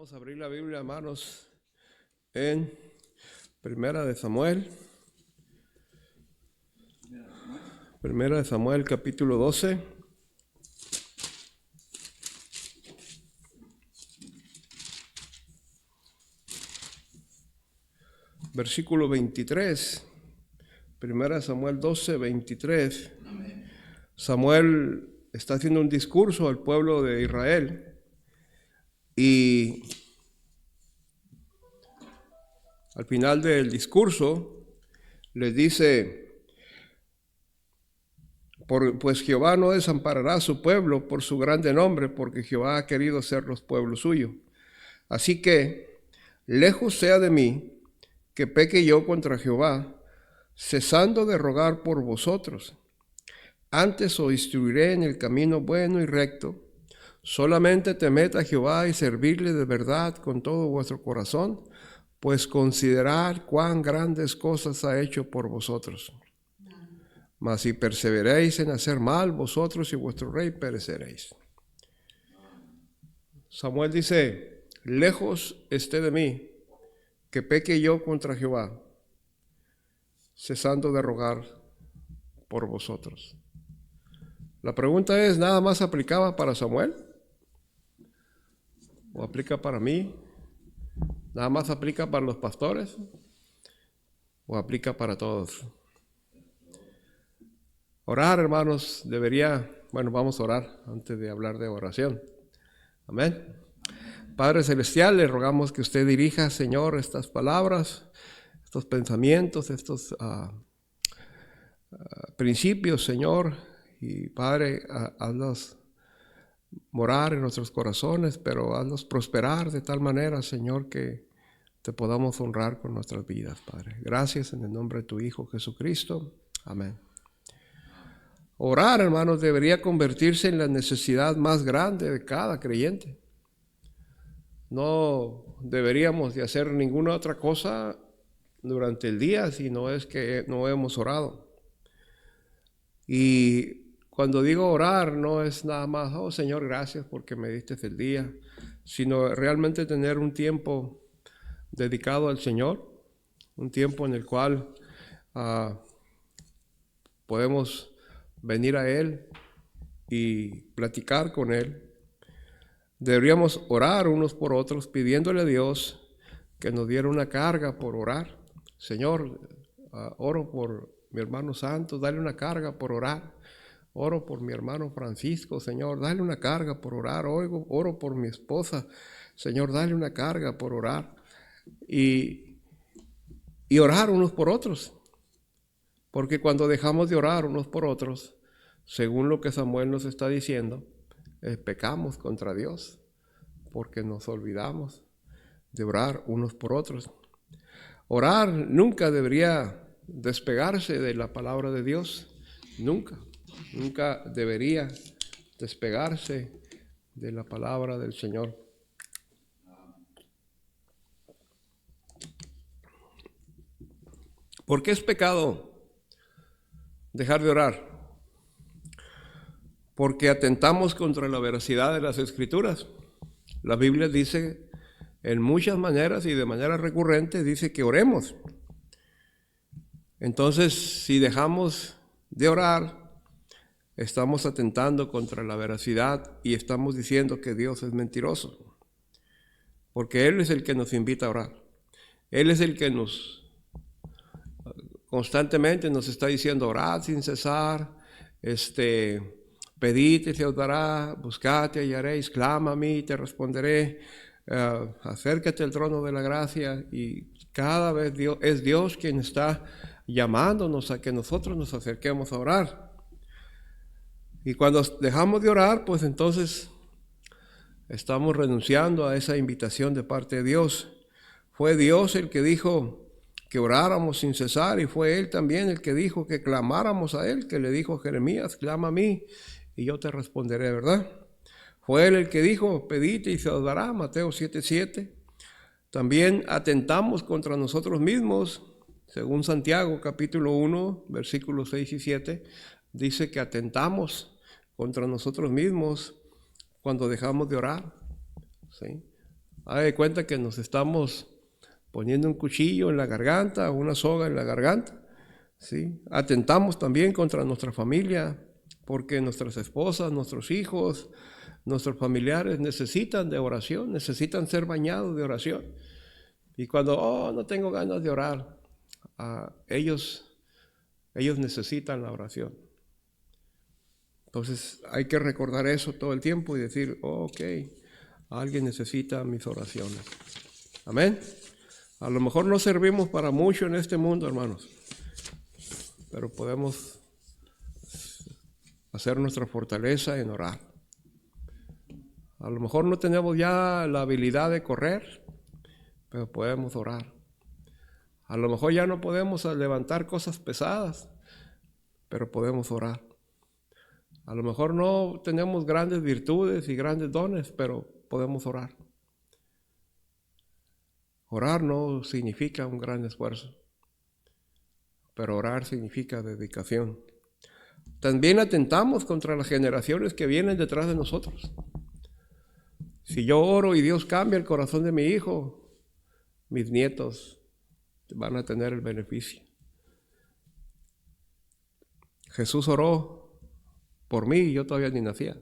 Vamos a abrir la Biblia, hermanos, en Primera de Samuel. Primera de Samuel, capítulo 12. Versículo 23. Primera de Samuel 12, 23. Samuel está haciendo un discurso al pueblo de Israel y al final del discurso les dice: pues Jehová no desamparará a su pueblo por su grande nombre, porque Jehová ha querido ser los pueblos suyos. Así que, lejos sea de mí que peque yo contra Jehová, cesando de rogar por vosotros. Antes os instruiré en el camino bueno y recto. Solamente temed a Jehová y servirle de verdad con todo vuestro corazón, pues considerad cuán grandes cosas ha hecho por vosotros. Mas si perseveréis en hacer mal, vosotros y vuestro rey pereceréis. Samuel dice: lejos esté de mí que peque yo contra Jehová, cesando de rogar por vosotros. La pregunta es, ¿nada más aplicaba para Samuel? ¿O aplica para mí? ¿Nada más aplica para los pastores? ¿O aplica para todos? Orar, hermanos, vamos a orar antes de hablar de oración. Amén. Padre Celestial, le rogamos que usted dirija, Señor, estas palabras, estos pensamientos, estos principios, Señor. Y Padre, haznos morar en nuestros corazones, pero haznos prosperar de tal manera, Señor, que te podamos honrar con nuestras vidas, Padre. Gracias en el nombre de tu Hijo Jesucristo. Amén. Orar, hermanos, debería convertirse en la necesidad más grande de cada creyente. No deberíamos de hacer ninguna otra cosa durante el día si no es que no hemos orado. Y cuando digo orar, no es nada más, oh Señor, gracias porque me diste el día, sino realmente tener un tiempo dedicado al Señor, un tiempo en el cual podemos venir a Él y platicar con Él. Deberíamos orar unos por otros, pidiéndole a Dios que nos diera una carga por orar. Señor, oro por mi hermano Santos, dale una carga por orar. Oro por mi hermano Francisco, Señor, dale una carga por orar. Oro por mi esposa, Señor, dale una carga por orar. Y orar unos por otros. Porque cuando dejamos de orar unos por otros, según lo que Samuel nos está diciendo, pecamos contra Dios, porque nos olvidamos de orar unos por otros. Orar nunca debería despegarse de la palabra de Dios, nunca debería despegarse de la palabra del Señor. ¿Por qué es pecado dejar de orar? Porque atentamos contra la veracidad de las Escrituras. La Biblia dice en muchas maneras y de manera recurrente, dice que oremos. Entonces, si dejamos de orar, estamos atentando contra la veracidad y estamos diciendo que Dios es mentiroso. Porque Él es el que nos invita a orar. Él es el que constantemente nos está diciendo: orad sin cesar, pedid y se os dará, buscad y hallaréis, clama a mí y te responderé, acércate al trono de la gracia. Y cada vez es Dios quien está llamándonos a que nosotros nos acerquemos a orar. Y cuando dejamos de orar, pues entonces estamos renunciando a esa invitación de parte de Dios. Fue Dios el que dijo que oráramos sin cesar, y fue Él también el que dijo que clamáramos a Él, que le dijo a Jeremías: clama a mí y yo te responderé, ¿verdad? Fue Él el que dijo: pedid y se os dará, Mateo 7:7. También atentamos contra nosotros mismos, según Santiago capítulo 1, versículos 6 y 7, dice que atentamos contra nosotros mismos cuando dejamos de orar, ¿sí? Haga de cuenta que nos estamos poniendo un cuchillo en la garganta, una soga en la garganta, ¿sí? Atentamos también contra nuestra familia, porque nuestras esposas, nuestros hijos, nuestros familiares necesitan de oración, necesitan ser bañados de oración. Y cuando, no tengo ganas de orar, ellos necesitan la oración. Entonces hay que recordar eso todo el tiempo y decir, ok, alguien necesita mis oraciones. Amén. A lo mejor no servimos para mucho en este mundo, hermanos, pero podemos hacer nuestra fortaleza en orar. A lo mejor no tenemos ya la habilidad de correr, pero podemos orar. A lo mejor ya no podemos levantar cosas pesadas, pero podemos orar. A lo mejor no tenemos grandes virtudes y grandes dones, pero podemos orar. Orar no significa un gran esfuerzo, pero orar significa dedicación. También atentamos contra las generaciones que vienen detrás de nosotros. Si yo oro y Dios cambia el corazón de mi hijo, mis nietos van a tener el beneficio. Jesús oró por mí y yo todavía ni nacía.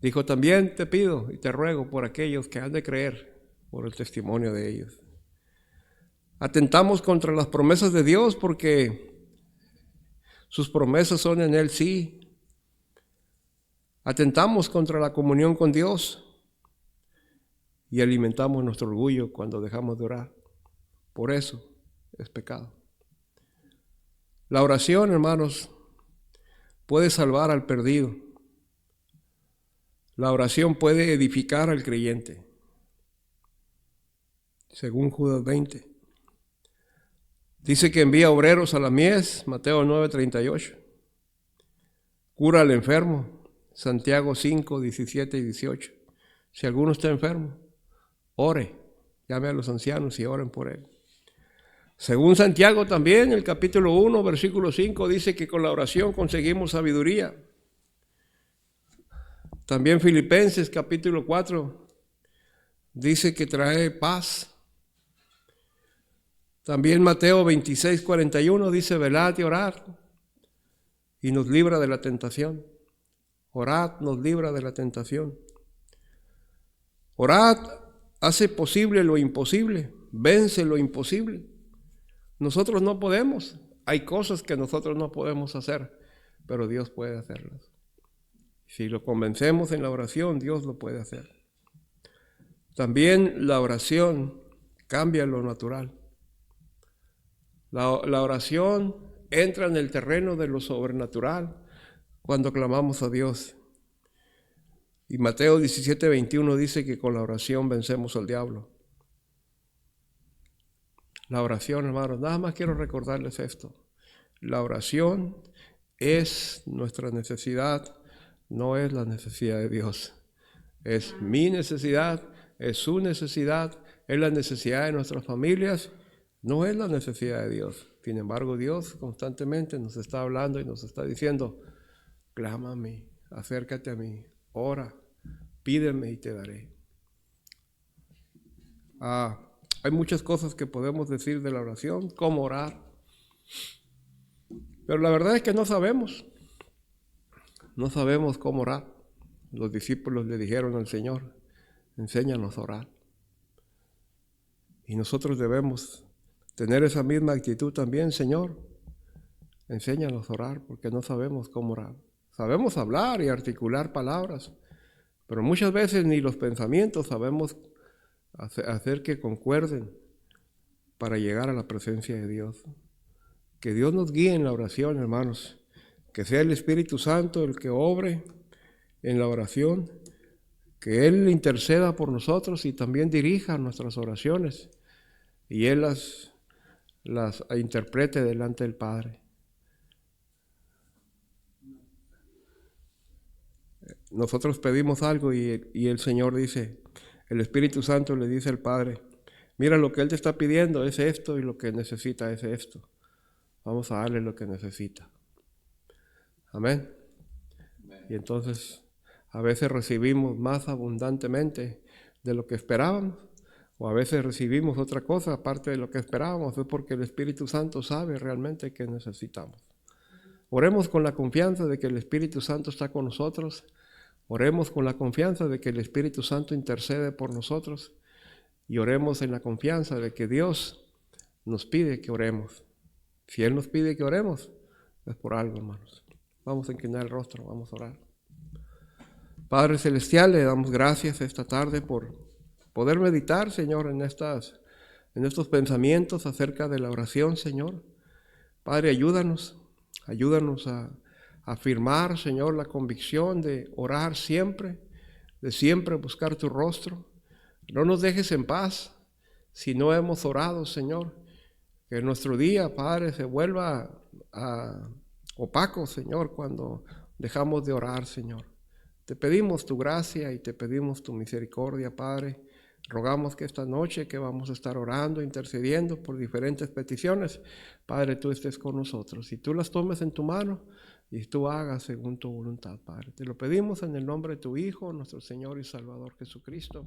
Dijo, también te pido y te ruego por aquellos que han de creer por el testimonio de ellos. Atentamos contra las promesas de Dios porque sus promesas son en Él sí. Atentamos contra la comunión con Dios y alimentamos nuestro orgullo cuando dejamos de orar. Por eso es pecado. La oración, hermanos, puede salvar al perdido. La oración puede edificar al creyente. Según Judas 20. Dice que envía obreros a la mies, Mateo 9:38. Cura al enfermo, Santiago 5:17 y 18. Si alguno está enfermo, ore, llame a los ancianos y oren por él. Según Santiago también, el capítulo 1, versículo 5, dice que con la oración conseguimos sabiduría. También Filipenses capítulo 4 dice que trae paz. También Mateo 26:41 dice, velad y orad, y nos libra de la tentación. Orad nos libra de la tentación. Orad hace posible lo imposible, vence lo imposible. Nosotros no podemos, hay cosas que nosotros no podemos hacer, pero Dios puede hacerlas. Si lo convencemos en la oración, Dios lo puede hacer. También la oración cambia lo natural. La oración entra en el terreno de lo sobrenatural cuando clamamos a Dios. Y Mateo 17:21 dice que con la oración vencemos al diablo. La oración, hermanos, nada más quiero recordarles esto. La oración es nuestra necesidad, no es la necesidad de Dios. Es mi necesidad, es su necesidad, es la necesidad de nuestras familias, no es la necesidad de Dios. Sin embargo, Dios constantemente nos está hablando y nos está diciendo, clama a mí, acércate a mí, ora, pídeme y te daré. Hay muchas cosas que podemos decir de la oración, cómo orar, pero la verdad es que no sabemos cómo orar. Los discípulos le dijeron al Señor, enséñanos a orar. Y nosotros debemos tener esa misma actitud también, Señor, enséñanos a orar, porque no sabemos cómo orar. Sabemos hablar y articular palabras, pero muchas veces ni los pensamientos sabemos hacer que concuerden para llegar a la presencia de Dios. Que Dios nos guíe en la oración, hermanos. Que sea el Espíritu Santo el que obre en la oración. Que Él interceda por nosotros y también dirija nuestras oraciones. Y Él las interprete delante del Padre. Nosotros pedimos algo y el Señor dice, el Espíritu Santo le dice al Padre, mira, lo que Él te está pidiendo es esto y lo que necesita es esto. Vamos a darle lo que necesita. Amén. Y entonces a veces recibimos más abundantemente de lo que esperábamos, o a veces recibimos otra cosa aparte de lo que esperábamos, es porque el Espíritu Santo sabe realmente qué necesitamos. Oremos con la confianza de que el Espíritu Santo está con nosotros. Oremos con la confianza de que el Espíritu Santo intercede por nosotros. Y oremos en la confianza de que Dios nos pide que oremos. Si Él nos pide que oremos, es por algo, hermanos. Vamos a inclinar el rostro, vamos a orar. Padre Celestial, le damos gracias esta tarde por poder meditar, Señor, en estos pensamientos acerca de la oración, Señor. Padre, ayúdanos a afirmar, Señor, la convicción de orar siempre, de siempre buscar tu rostro. No nos dejes en paz si no hemos orado, Señor. Que nuestro día, Padre, se vuelva opaco, Señor, cuando dejamos de orar, Señor. Te pedimos tu gracia y te pedimos tu misericordia, Padre. Rogamos que esta noche que vamos a estar orando, intercediendo por diferentes peticiones, Padre, tú estés con nosotros y tú las tomes en tu mano y tú hagas según tu voluntad, Padre. Te lo pedimos en el nombre de tu Hijo, nuestro Señor y Salvador Jesucristo.